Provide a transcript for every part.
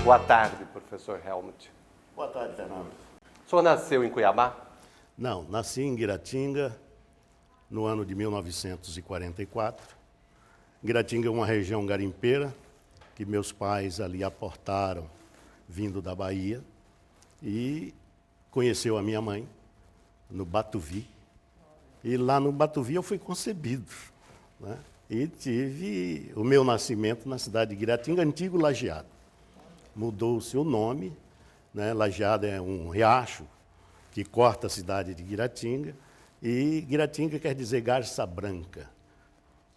Boa tarde, professor Helmut. Boa tarde, Fernando. O senhor nasceu em Cuiabá? Não, nasci em Guiratinga no ano de 1944. Guiratinga é uma região garimpeira que meus pais ali aportaram vindo da Bahia e conheceu a minha mãe no Batuvi. E lá no Batuvi eu fui concebido, né? E tive o meu nascimento na cidade de Guiratinga, antigo Lajeado. Mudou-se o nome, né? Lajeado é um riacho que corta a cidade de Guiratinga, e Guiratinga quer dizer garça branca,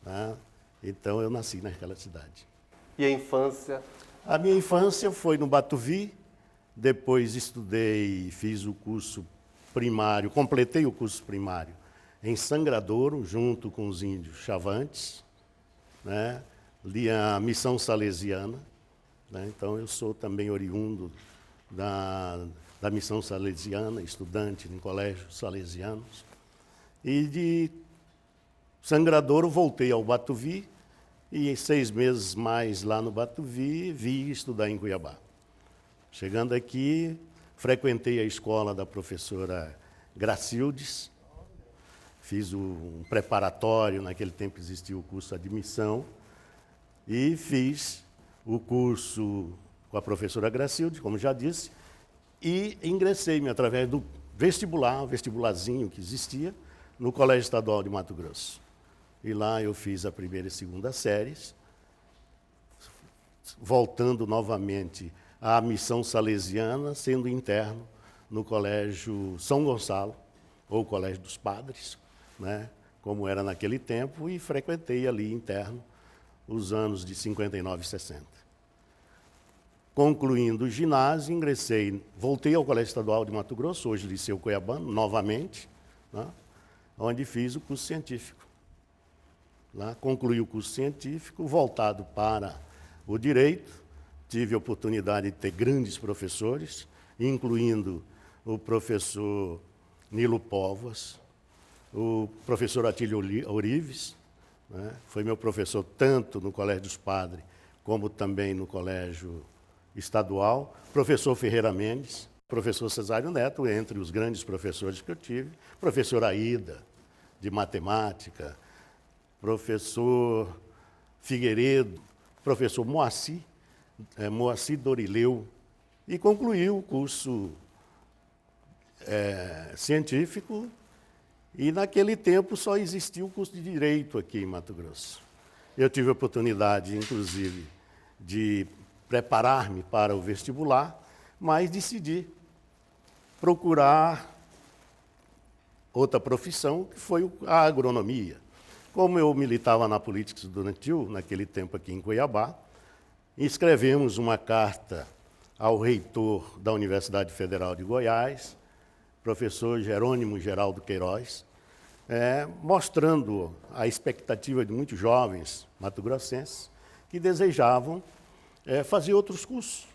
né? Então eu nasci naquela cidade. E a infância? A minha infância foi no Batuvi, depois estudei, fiz o curso primário, completei o curso primário em Sangradouro, junto com os índios Chavantes, né? Li a missão salesiana, né? Então eu sou também oriundo da missão salesiana, estudante em colégios salesianos. E de Sangradouro voltei ao Batuvi, e 6 meses mais lá no Batuvi, vim estudar em Cuiabá. Chegando aqui, frequentei a escola da professora Gracildes, fiz um preparatório, naquele tempo existia o curso de admissão, e fiz o curso com a professora Gracildes, como já disse, e ingressei-me através do vestibular, um vestibularzinho que existia, no Colégio Estadual de Mato Grosso. E lá eu fiz a primeira e segunda séries, voltando novamente à missão salesiana, sendo interno no Colégio São Gonçalo, ou Colégio dos Padres, né, como era naquele tempo, e frequentei ali interno os anos de 59 e 60. Concluindo o ginásio, voltei ao Colégio Estadual de Mato Grosso, hoje Liceu Cuiabano, novamente, né, onde fiz o curso científico. Lá concluí o curso científico, voltado para o direito, tive a oportunidade de ter grandes professores, incluindo o professor Nilo Póvoas, o professor Atílio Orives, né? Foi meu professor tanto no Colégio dos Padres, como também no Colégio Estadual, professor Ferreira Mendes, professor Cesário Neto, entre os grandes professores que eu tive, professor Aida, de matemática, professor Figueiredo, professor Moacir Dorileu, e concluí o curso científico, e naquele tempo só existia o curso de Direito aqui em Mato Grosso. Eu tive a oportunidade, inclusive, de preparar-me para o vestibular, mas decidi procurar outra profissão, que foi a agronomia. Como eu militava na política estudantil, naquele tempo aqui em Cuiabá, escrevemos uma carta ao reitor da Universidade Federal de Goiás, professor Jerônimo Geraldo Queiroz, mostrando a expectativa de muitos jovens mato-grossenses que desejavam fazer outros cursos,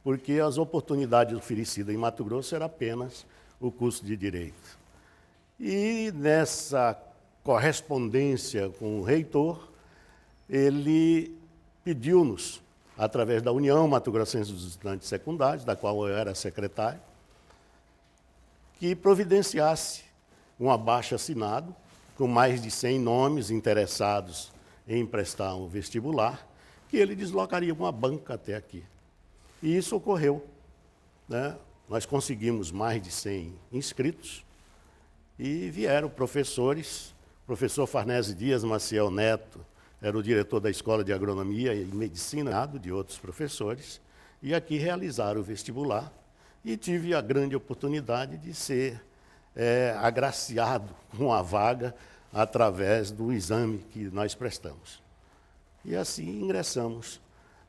porque as oportunidades oferecidas em Mato Grosso era apenas o curso de Direito. E nessa correspondência com o reitor, ele pediu-nos, através da União Mato-Grossense dos Estudantes Secundários, da qual eu era secretário, que providenciasse um abaixo-assinado com mais de 100 nomes interessados em prestar um vestibular, que ele deslocaria uma banca até aqui. E isso ocorreu, né? Nós conseguimos mais de 100 inscritos e vieram professores. O professor Farnese Dias Maciel Neto era o diretor da Escola de Agronomia e Medicina, de outros professores, e aqui realizaram o vestibular. E tive a grande oportunidade de ser agraciado com a vaga através do exame que nós prestamos. E assim ingressamos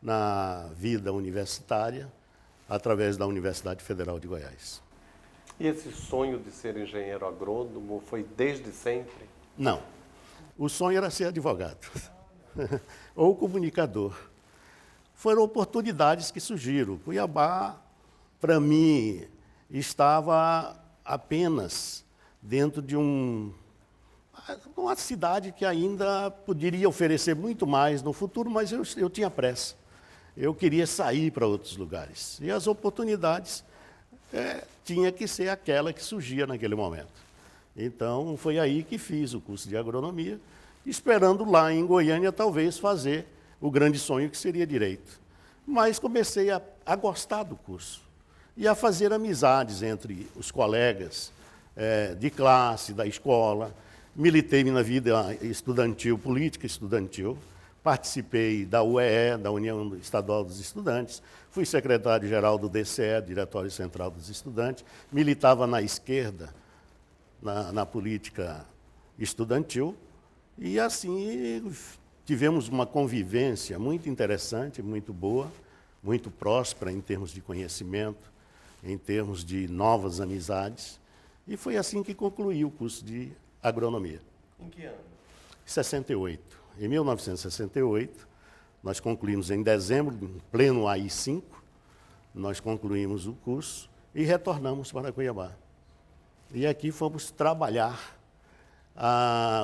na vida universitária através da Universidade Federal de Goiás. E esse sonho de ser engenheiro agrônomo foi desde sempre? Não. O sonho era ser advogado ou comunicador. Foram oportunidades que surgiram. Cuiabá, para mim, estava apenas dentro de uma cidade que ainda poderia oferecer muito mais no futuro, mas eu tinha pressa. eu queria sair para outros lugares. E as oportunidades tinha que ser aquela que surgia naquele momento. Então, foi aí que fiz o curso de agronomia, esperando lá em Goiânia, talvez, fazer o grande sonho que seria direito. Mas comecei a gostar do curso e a fazer amizades entre os colegas de classe, da escola. Militei na vida estudantil, política estudantil, participei da UEE, da União Estadual dos Estudantes, fui secretário-geral do DCE, Diretório Central dos Estudantes, militava na esquerda, na política estudantil, e assim tivemos uma convivência muito interessante, muito boa, muito próspera em termos de conhecimento, em termos de novas amizades, e foi assim que concluí o curso de agronomia. Em que ano? 68. Em 1968, nós concluímos em dezembro, em pleno AI-5, nós concluímos o curso e retornamos para Cuiabá. E aqui fomos trabalhar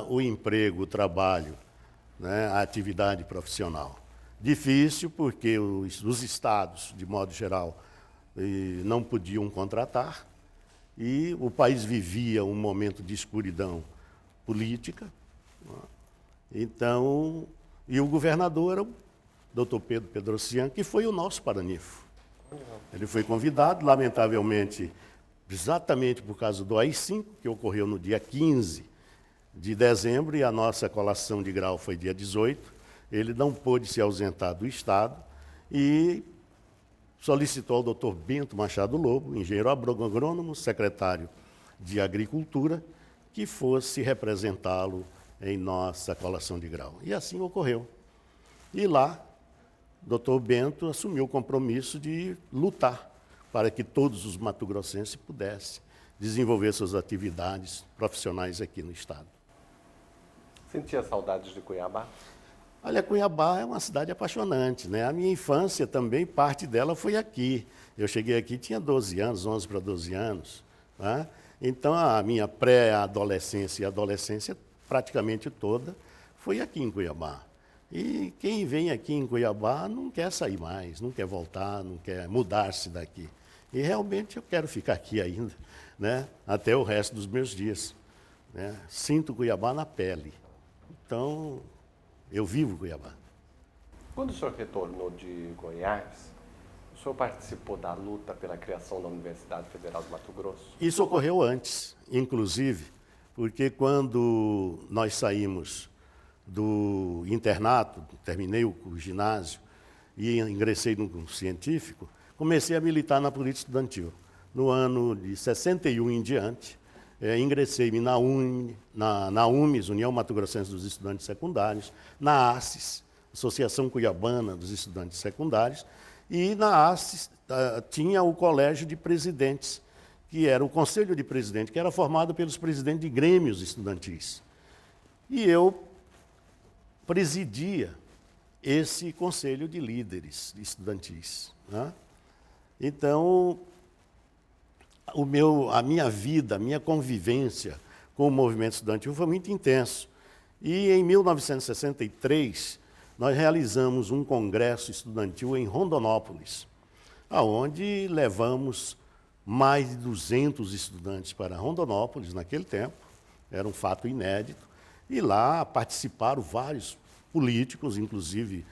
o emprego, o trabalho, né, a atividade profissional. Difícil porque os estados, de modo geral, não podiam contratar e o país vivia um momento de escuridão política. Então, e o governador era o doutor Pedro Pedrocian, que foi o nosso paranifo. Ele foi convidado, lamentavelmente, exatamente por causa do AI-5, que ocorreu no dia 15 de dezembro, e a nossa colação de grau foi dia 18, ele não pôde se ausentar do Estado e solicitou ao doutor Bento Machado Lobo, engenheiro agrônomo, secretário de Agricultura, que fosse representá-lo em nossa colação de grau. E assim ocorreu. E lá, o doutor Bento assumiu o compromisso de lutar para que todos os mato-grossenses pudessem desenvolver suas atividades profissionais aqui no Estado. Sentia saudades de Cuiabá? Olha, Cuiabá é uma cidade apaixonante, né? A minha infância também, parte dela foi aqui. Eu cheguei aqui, tinha 12 anos, 11 para 12 anos. Né? Então, a minha pré-adolescência e adolescência praticamente toda foi aqui em Cuiabá. E quem vem aqui em Cuiabá não quer sair mais, não quer voltar, não quer mudar-se daqui. E realmente eu quero ficar aqui ainda, né, até o resto dos meus dias. Né? Sinto Cuiabá na pele. Então, eu vivo Cuiabá. Quando o senhor retornou de Goiás, o senhor participou da luta pela criação da Universidade Federal de Mato Grosso? Isso ocorreu antes, inclusive, porque quando nós saímos do internato, terminei o ginásio e ingressei no científico, comecei a militar na política estudantil. No ano de 61 em diante, ingressei na UMES, União Mato Grossense dos Estudantes Secundários, na ACES, Associação Cuiabana dos Estudantes Secundários, e na ACES tinha o Colégio de Presidentes, que era o Conselho de Presidente, que era formado pelos presidentes de grêmios estudantis. E eu presidia esse Conselho de Líderes Estudantis. Né? Então, a minha vida, a minha convivência com o movimento estudantil foi muito intenso. E em 1963, nós realizamos um congresso estudantil em Rondonópolis, aonde levamos mais de 200 estudantes para Rondonópolis naquele tempo, era um fato inédito, e lá participaram vários políticos, inclusive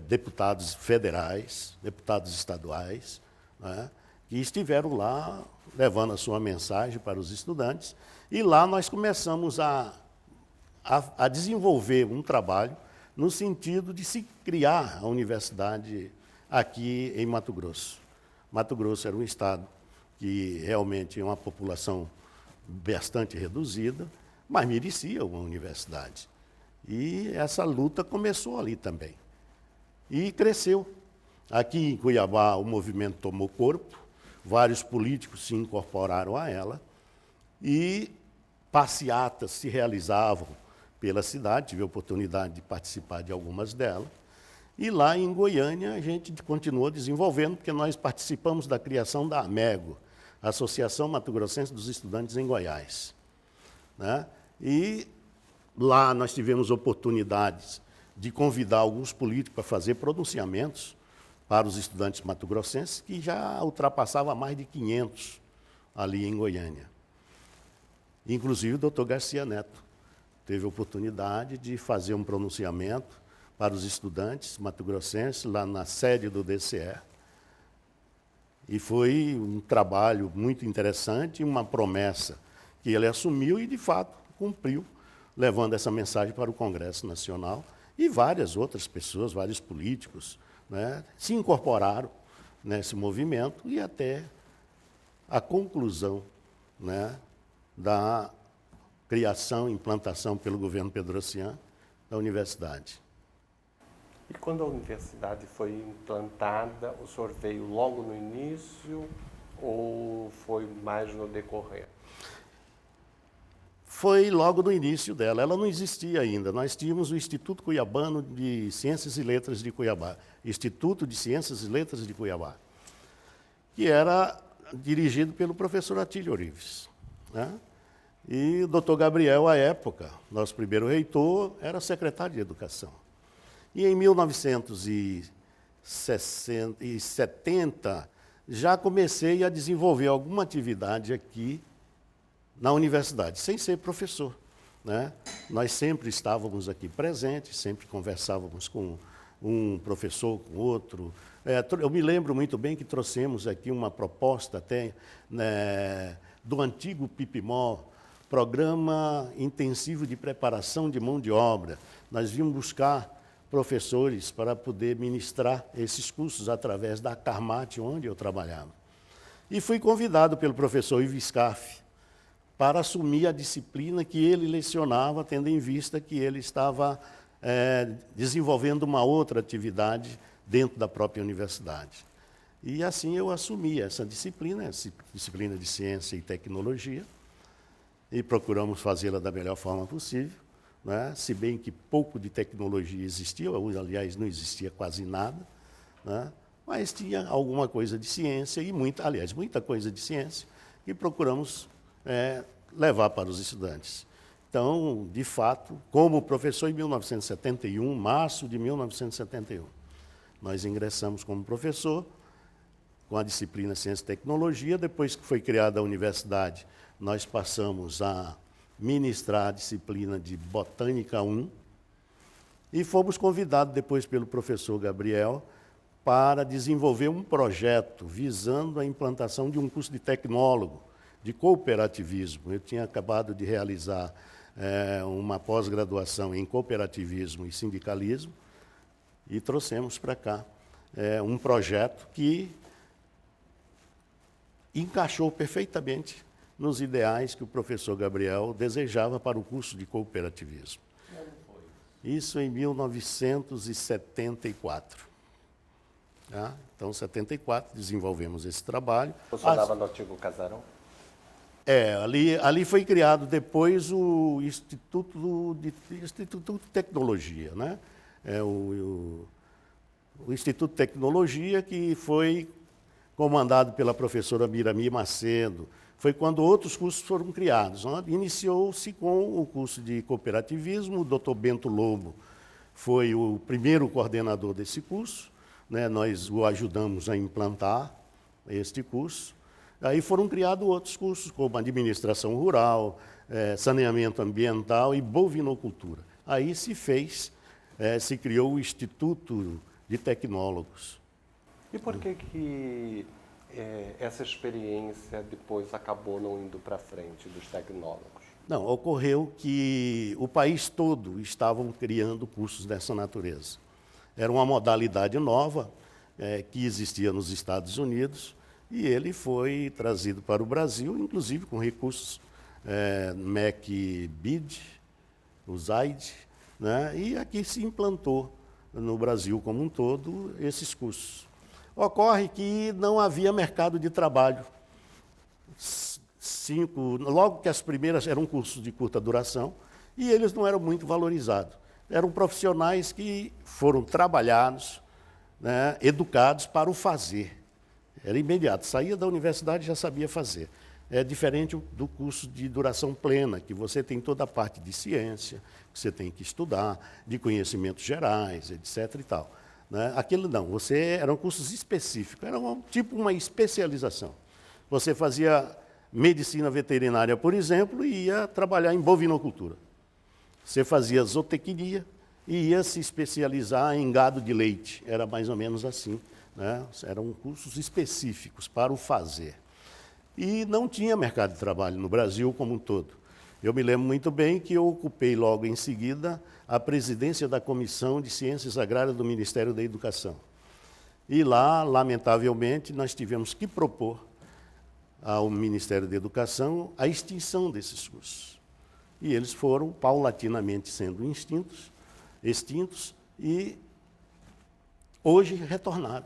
deputados federais, deputados estaduais, né, que estiveram lá levando a sua mensagem para os estudantes, e lá nós começamos a desenvolver um trabalho no sentido de se criar a universidade aqui em Mato Grosso. Mato Grosso era um estado que realmente é uma população bastante reduzida, mas merecia uma universidade. E essa luta começou ali também. E cresceu. Aqui em Cuiabá o movimento tomou corpo, vários políticos se incorporaram a ela, e passeatas se realizavam pela cidade, tive a oportunidade de participar de algumas delas. E lá em Goiânia a gente continuou desenvolvendo, porque nós participamos da criação da AMEGO, Associação Mato Grossense dos Estudantes em Goiás. Né? E lá nós tivemos oportunidades de convidar alguns políticos para fazer pronunciamentos para os estudantes mato-grossenses, que já ultrapassava mais de 500 ali em Goiânia. Inclusive o doutor Garcia Neto teve a oportunidade de fazer um pronunciamento para os estudantes mato-grossenses lá na sede do DCE. E foi um trabalho muito interessante, uma promessa que ele assumiu e, de fato, cumpriu, levando essa mensagem para o Congresso Nacional. E várias outras pessoas, vários políticos, né, se incorporaram nesse movimento e até a conclusão, né, da criação e implantação pelo governo Pedrocian da universidade. E quando a universidade foi implantada, o senhor veio logo no início ou foi mais no decorrer? Foi logo no início dela. Ela não existia ainda. Nós tínhamos o Instituto Cuiabano de Ciências e Letras de Cuiabá, Instituto de Ciências e Letras de Cuiabá, que era dirigido pelo professor Atílio Orives, né? E o doutor Gabriel, à época, nosso primeiro reitor, era secretário de Educação. E em 1970, já comecei a desenvolver alguma atividade aqui na universidade, sem ser professor, né? Nós sempre estávamos aqui presentes, sempre conversávamos com um professor, com outro. Eu me lembro muito bem que trouxemos aqui uma proposta até, né, do antigo PIPIMO, Programa Intensivo de Preparação de Mão de Obra. Nós vimos buscar professores para poder ministrar esses cursos através da Carmat, onde eu trabalhava. E fui convidado pelo professor Ivo Scaff para assumir a disciplina que ele lecionava, tendo em vista que ele estava desenvolvendo uma outra atividade dentro da própria universidade. E assim eu assumi essa disciplina de Ciência e Tecnologia, e procuramos fazê-la da melhor forma possível, né? Se bem que pouco de tecnologia existia, aliás, não existia quase nada, né? Mas tinha alguma coisa de ciência, e muita coisa de ciência, que procuramos levar para os estudantes. Então, de fato, como professor em 1971, março de 1971, nós ingressamos como professor com a disciplina Ciência e Tecnologia. Depois que foi criada a universidade, nós passamos a ministrar a disciplina de Botânica 1 e fomos convidados depois pelo professor Gabriel para desenvolver um projeto visando a implantação de um curso de tecnólogo, de cooperativismo. Eu tinha acabado de realizar uma pós-graduação em cooperativismo e sindicalismo e trouxemos para cá um projeto que encaixou perfeitamente nos ideais que o professor Gabriel desejava para o curso de cooperativismo. Isso em 1974. Tá? Então, em 74, desenvolvemos esse trabalho. O senhor estava no antigo casarão? Ali foi criado depois o Instituto de Tecnologia, né? O Instituto de Tecnologia, que foi comandado pela professora Mirami Macedo. Foi quando outros cursos foram criados, né? Iniciou-se com o curso de cooperativismo. O doutor Bento Lobo foi o primeiro coordenador desse curso, né? Nós o ajudamos a implantar este curso. Aí foram criados outros cursos, como administração rural, saneamento ambiental e bovinocultura. Aí se criou o Instituto de Tecnólogos. E por que essa experiência depois acabou não indo para frente dos tecnólogos? Não, ocorreu que o país todo estavam criando cursos dessa natureza. Era uma modalidade nova que existia nos Estados Unidos e ele foi trazido para o Brasil, inclusive com recursos MEC-BID, o ZAID, né? E aqui se implantou no Brasil como um todo esses cursos. Ocorre que não havia mercado de trabalho. Logo que as primeiras eram cursos de curta duração, e eles não eram muito valorizados. Eram profissionais que foram trabalhados, né, educados para o fazer. Era imediato, saía da universidade e já sabia fazer. É diferente do curso de duração plena, que você tem toda a parte de ciência, que você tem que estudar, de conhecimentos gerais, etc. e tal. né? Aquilo não, eram cursos específicos, era tipo uma especialização. Você fazia medicina veterinária, por exemplo, e ia trabalhar em bovinocultura. Você fazia zootecnia e ia se especializar em gado de leite. Era mais ou menos assim, né? Eram cursos específicos para o fazer. E não tinha mercado de trabalho no Brasil como um todo. Eu me lembro muito bem que eu ocupei logo em seguida a presidência da Comissão de Ciências Agrárias do Ministério da Educação. E lá, lamentavelmente, nós tivemos que propor ao Ministério da Educação a extinção desses cursos. E eles foram paulatinamente sendo extintos e hoje retornaram.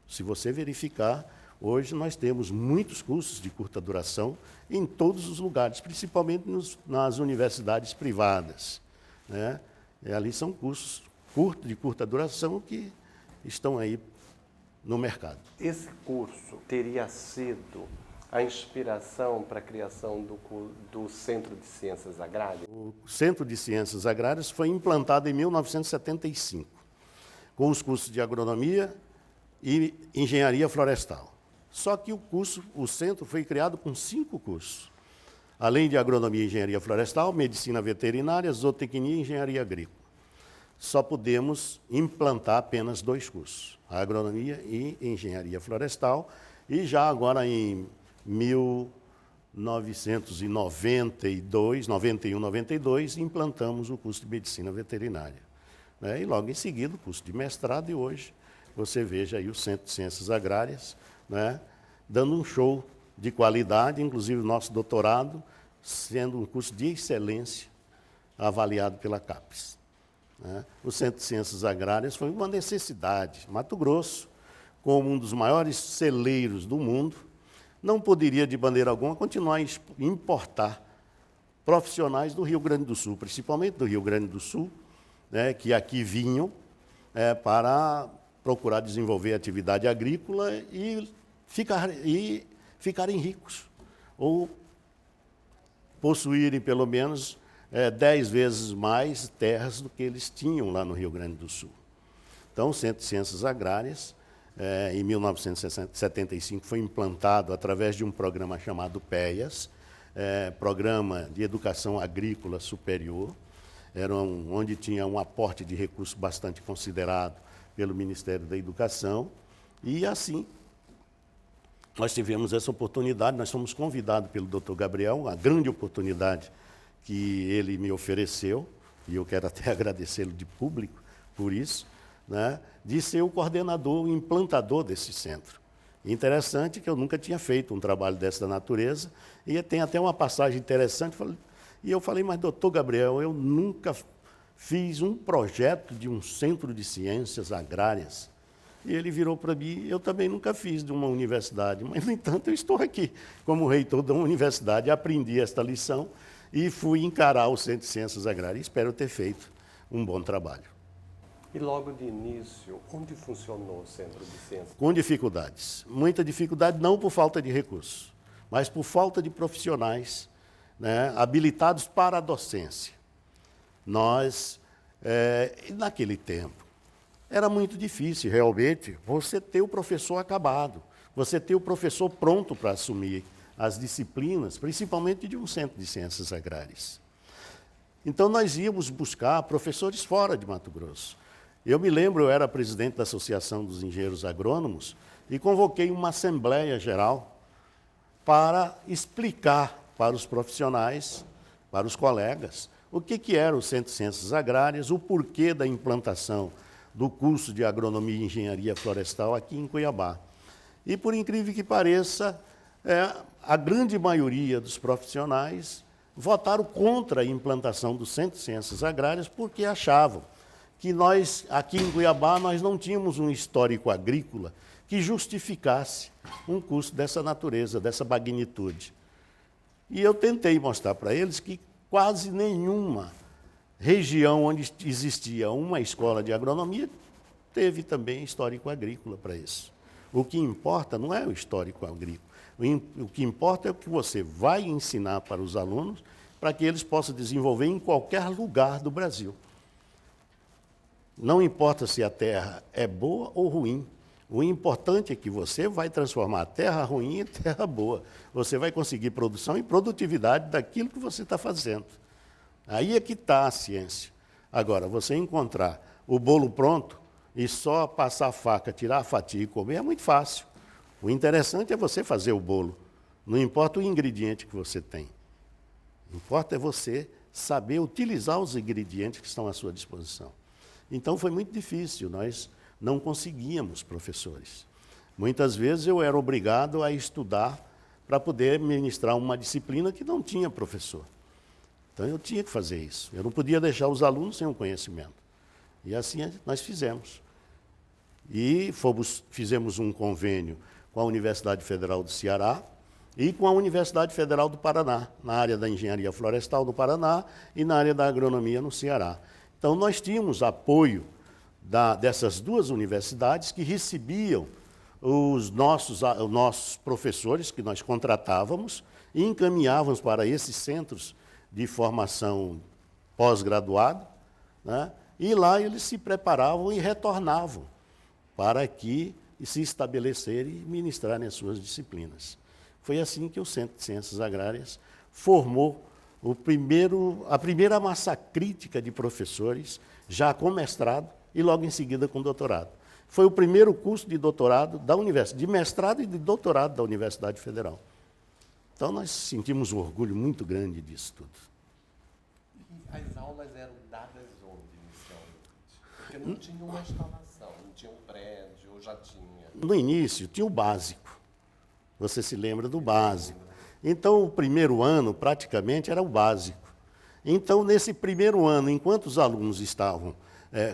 Se você verificar, hoje nós temos muitos cursos de curta duração em todos os lugares, principalmente nas universidades privadas, né? E ali são cursos de curta duração que estão aí no mercado. Esse curso teria sido a inspiração para a criação do Centro de Ciências Agrárias? O Centro de Ciências Agrárias foi implantado em 1975, com os cursos de agronomia e engenharia florestal. Só que o centro foi criado com 5 cursos, além de agronomia e engenharia florestal, medicina veterinária, zootecnia e engenharia agrícola. Só pudemos implantar apenas 2 cursos, a agronomia e engenharia florestal, e já agora em 1992, 91, 92, implantamos o curso de medicina veterinária, né? E logo em seguida o curso de mestrado, e hoje você veja aí o Centro de Ciências Agrárias, né, dando um show de qualidade, inclusive o nosso doutorado sendo um curso de excelência avaliado pela CAPES, né? O Centro de Ciências Agrárias foi uma necessidade. Mato Grosso, como um dos maiores celeiros do mundo, não poderia, de maneira alguma, continuar a importar profissionais do Rio Grande do Sul, principalmente do Rio Grande do Sul, né, que aqui vinham para procurar desenvolver atividade agrícola e ficarem ricos, ou possuírem pelo menos 10 vezes mais terras do que eles tinham lá no Rio Grande do Sul. Então, o Centro de Ciências Agrárias, em 1975, foi implantado através de um programa chamado PEAS, Programa de Educação Agrícola Superior, onde tinha um aporte de recursos bastante considerado pelo Ministério da Educação, e assim nós tivemos essa oportunidade, nós fomos convidados pelo Dr. Gabriel, a grande oportunidade que ele me ofereceu, e eu quero até agradecê-lo de público por isso, né, de ser o coordenador, o implantador desse centro. Interessante que eu nunca tinha feito um trabalho dessa natureza, e tem até uma passagem interessante, e eu falei, mas doutor Gabriel, eu nunca fiz um projeto de um centro de ciências agrárias. E ele virou para mim, eu também nunca fiz de uma universidade, mas, no entanto, eu estou aqui como reitor da universidade, aprendi esta lição e fui encarar o Centro de Ciências Agrárias. Espero ter feito um bom trabalho. E logo de início, onde funcionou o Centro de Ciências? Com dificuldades. Muita dificuldade, não por falta de recursos, mas por falta de profissionais, né, habilitados para a docência. Nós, naquele tempo, era muito difícil, realmente, você ter o professor acabado, você ter o professor pronto para assumir as disciplinas, principalmente de um Centro de Ciências Agrárias. Então, nós íamos buscar professores fora de Mato Grosso. Eu me lembro, eu era presidente da Associação dos Engenheiros Agrônomos e convoquei uma Assembleia Geral para explicar para os profissionais, para os colegas, o que era o Centro de Ciências Agrárias, o porquê da implantação do curso de Agronomia e Engenharia Florestal aqui em Cuiabá. E, por incrível que pareça, a grande maioria dos profissionais votaram contra a implantação do Centro de Ciências Agrárias porque achavam que nós, aqui em Cuiabá, nós não tínhamos um histórico agrícola que justificasse um curso dessa natureza, dessa magnitude. E eu tentei mostrar para eles que quase nenhuma região onde existia uma escola de agronomia teve também histórico agrícola para isso. O que importa não é o histórico agrícola. O que importa é o que você vai ensinar para os alunos para que eles possam desenvolver em qualquer lugar do Brasil. Não importa se a terra é boa ou ruim. O importante é que você vai transformar a terra ruim em terra boa. Você vai conseguir produção e produtividade daquilo que você está fazendo. Aí é que está a ciência. Agora, você encontrar o bolo pronto e só passar a faca, tirar a fatia e comer é muito fácil. O interessante é você fazer o bolo. Não importa o ingrediente que você tem. O que importa é você saber utilizar os ingredientes que estão à sua disposição. Então, foi muito difícil. Nós não conseguíamos professores. Muitas vezes eu era obrigado a estudar para poder ministrar uma disciplina que não tinha professor. Então eu tinha que fazer isso. Eu não podia deixar os alunos sem um conhecimento. E assim nós fizemos. E fizemos um convênio com a Universidade Federal do Ceará e com a Universidade Federal do Paraná, na área da engenharia florestal no Paraná e na área da agronomia no Ceará. Então nós tínhamos apoio dessas duas universidades que recebiam os nossos professores que nós contratávamos e encaminhávamos para esses centros de formação pós-graduado, né? E lá eles se preparavam e retornavam para aqui e se estabelecerem e ministrarem as suas disciplinas. Foi assim que o Centro de Ciências Agrárias formou a primeira massa crítica de professores, já com mestrado e logo em seguida com doutorado. Foi o primeiro curso de doutorado da universidade, de mestrado e de doutorado da Universidade Federal. Então nós sentimos um orgulho muito grande disso tudo. E as aulas eram dadas onde, inicialmente? Porque não tinha uma instalação, não tinha um prédio, ou já tinha? No início tinha o básico. Você se lembra do básico. Então o primeiro ano praticamente era o básico. Então nesse primeiro ano, enquanto os alunos estavam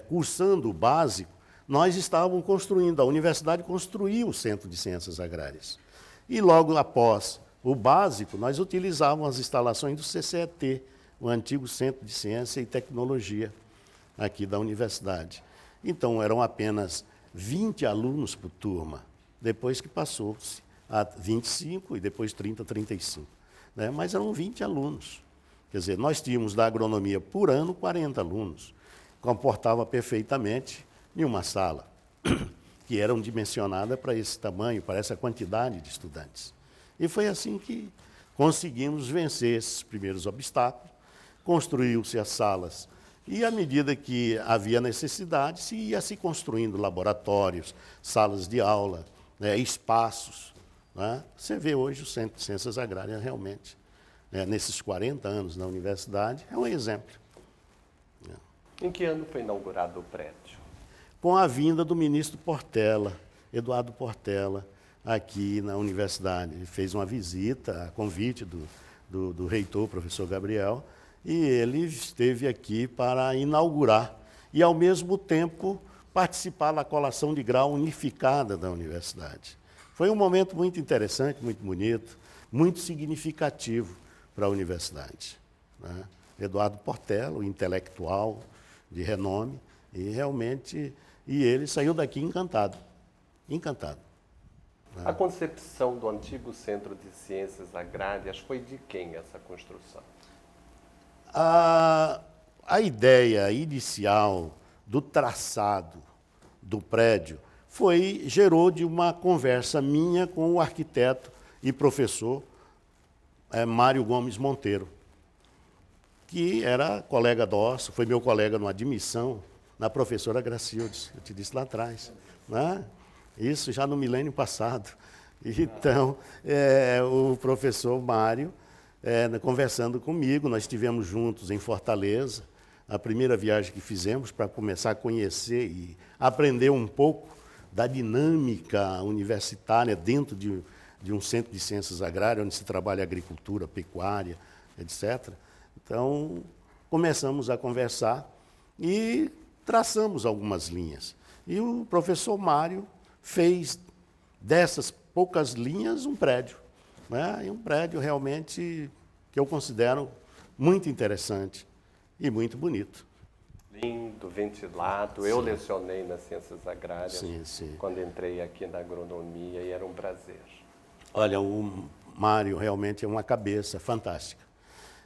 cursando o básico, nós estávamos construindo, a universidade construiu o Centro de Ciências Agrárias. E logo após o básico, nós utilizávamos as instalações do CCET, o antigo Centro de Ciência e Tecnologia, aqui da universidade. Então, eram apenas 20 alunos por turma, depois que passou-se a 25 e depois 30, 35. Né? Mas eram 20 alunos. Quer dizer, nós tínhamos da agronomia por ano 40 alunos. Comportava perfeitamente em uma sala, que eram dimensionadas para esse tamanho, para essa quantidade de estudantes. E foi assim que conseguimos vencer esses primeiros obstáculos, construiu-se as salas, e à medida que havia necessidade, se ia se construindo laboratórios, salas de aula, né, espaços. Né? Você vê hoje o Centro de Ciências Agrárias realmente, né, nesses 40 anos na universidade, é um exemplo. Em que ano foi inaugurado o prédio? Com a vinda do ministro Portela, Eduardo Portela, aqui na universidade. Ele fez uma visita a convite do reitor, professor Gabriel, e ele esteve aqui para inaugurar e, ao mesmo tempo, participar da colação de grau unificada da universidade. Foi um momento muito interessante, muito bonito, muito significativo para a universidade. Né? Eduardo Portela, o intelectual de renome, e realmente... E ele saiu daqui encantado, encantado. A concepção do antigo Centro de Ciências Agrárias foi de quem essa construção? A ideia inicial do traçado do prédio gerou de uma conversa minha com o arquiteto e professor Mário Gomes Monteiro, que era colega nosso, foi meu colega numa admissão, na professora Gracildes, eu te disse lá atrás. Né? Isso já no milênio passado. Então, o professor Mário, conversando comigo, nós estivemos juntos em Fortaleza, a primeira viagem que fizemos para começar a conhecer e aprender um pouco da dinâmica universitária dentro de um centro de ciências agrárias, onde se trabalha agricultura, pecuária, etc. Então, começamos a conversar e traçamos algumas linhas. E o professor Mário fez dessas poucas linhas um prédio. Né? E um prédio realmente que eu considero muito interessante e muito bonito. Lindo, ventilado. Sim. Eu lecionei nas Ciências Agrárias quando entrei aqui na agronomia e era um prazer. Olha, o Mário realmente é uma cabeça fantástica.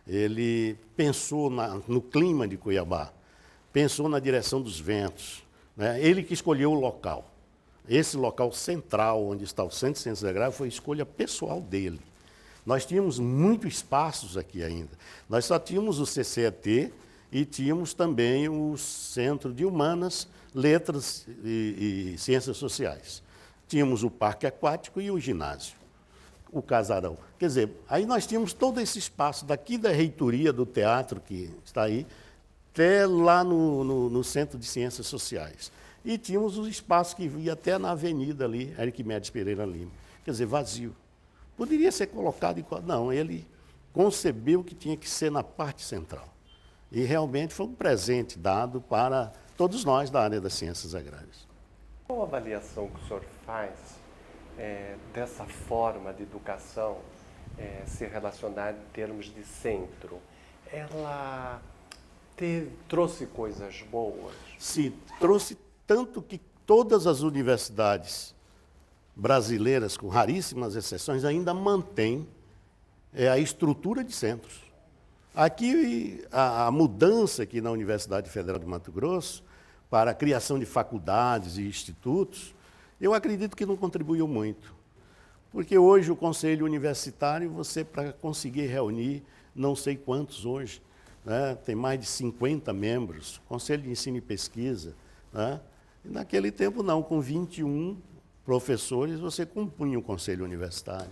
Ele pensou no clima de Cuiabá, pensou na direção dos ventos, né? Ele que escolheu o local. Esse local central, onde está o Centro de Ciências Agrárias, foi escolha pessoal dele. Nós tínhamos muitos espaços aqui ainda. Nós só tínhamos o CCET e tínhamos também o Centro de Humanas, Letras e Ciências Sociais. Tínhamos o Parque Aquático e o ginásio, o casarão. Quer dizer, aí nós tínhamos todo esse espaço daqui da reitoria do teatro, que está aí, até lá no Centro de Ciências Sociais. E tínhamos o espaço que ia até na avenida ali, Arquimedes Pereira Lima. Quer dizer, vazio. Poderia ser colocado em... Não, ele concebeu que tinha que ser na parte central. E realmente foi um presente dado para todos nós da área das ciências agrárias. Qual a avaliação que o senhor faz dessa forma de educação se relacionar em termos de centro? Ela trouxe coisas boas? Sim, trouxe tanto que todas as universidades brasileiras, com raríssimas exceções, ainda mantêm a estrutura de centros. Aqui, a mudança aqui na Universidade Federal de Mato Grosso para a criação de faculdades e institutos, eu acredito que não contribuiu muito. Porque hoje o Conselho Universitário, você, para conseguir reunir, não sei quantos hoje, né, tem mais de 50 membros, Conselho de Ensino e Pesquisa, né? E naquele tempo não, com 21 professores você compunha o Conselho Universitário,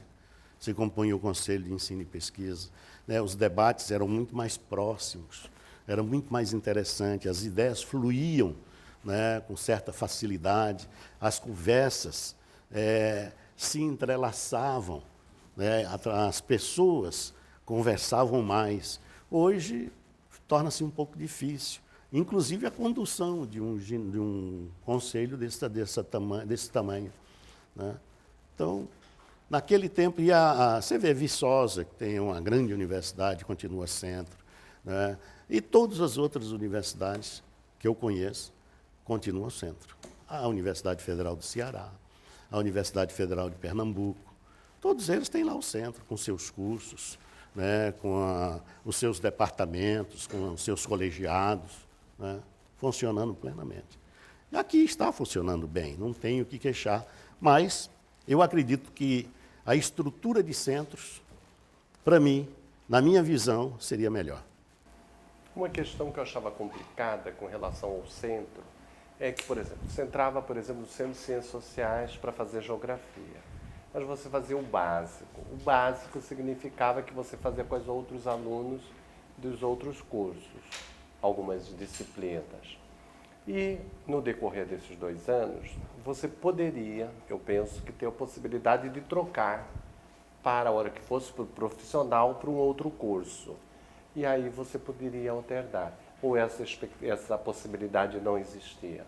você compunha o Conselho de Ensino e Pesquisa, né? Os debates eram muito mais próximos, eram muito mais interessantes, as ideias fluíam, né, com certa facilidade, as conversas se entrelaçavam, né, as pessoas conversavam mais. Hoje torna-se um pouco difícil. Inclusive a condução de um conselho desse tamanho. Né? Então, naquele tempo, você vê Viçosa, que tem uma grande universidade, continua centro, né? E todas as outras universidades que eu conheço continuam centro. A Universidade Federal do Ceará, a Universidade Federal de Pernambuco, todos eles têm lá o centro, com seus cursos, né? Com os seus departamentos, com os seus colegiados, né, funcionando plenamente. E aqui está funcionando bem, não tenho o que queixar, mas eu acredito que a estrutura de centros, para mim, na minha visão, seria melhor. Uma questão que eu achava complicada com relação ao centro é que, por exemplo, você entrava, por exemplo, no Centro de Ciências Sociais para fazer geografia, mas você fazia o básico. O básico significava que você fazia com os outros alunos dos outros cursos, algumas disciplinas. E, no decorrer desses 2 anos, você poderia, eu penso, que ter a possibilidade de trocar para a hora que fosse para o profissional para um outro curso. E aí você poderia alternar. Ou essa possibilidade não existia?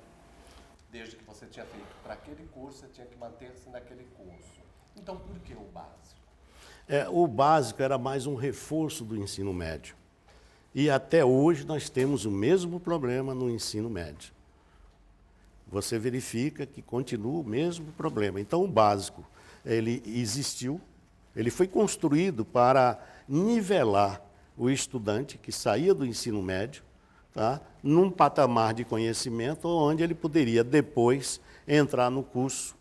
Desde que você tinha feito para aquele curso, você tinha que manter-se naquele curso. Então, por que o básico? O básico era mais um reforço do ensino médio. E até hoje nós temos o mesmo problema no ensino médio. Você verifica que continua o mesmo problema. Então, o básico, ele existiu, ele foi construído para nivelar o estudante que saía do ensino médio, tá, num patamar de conhecimento onde ele poderia depois entrar no curso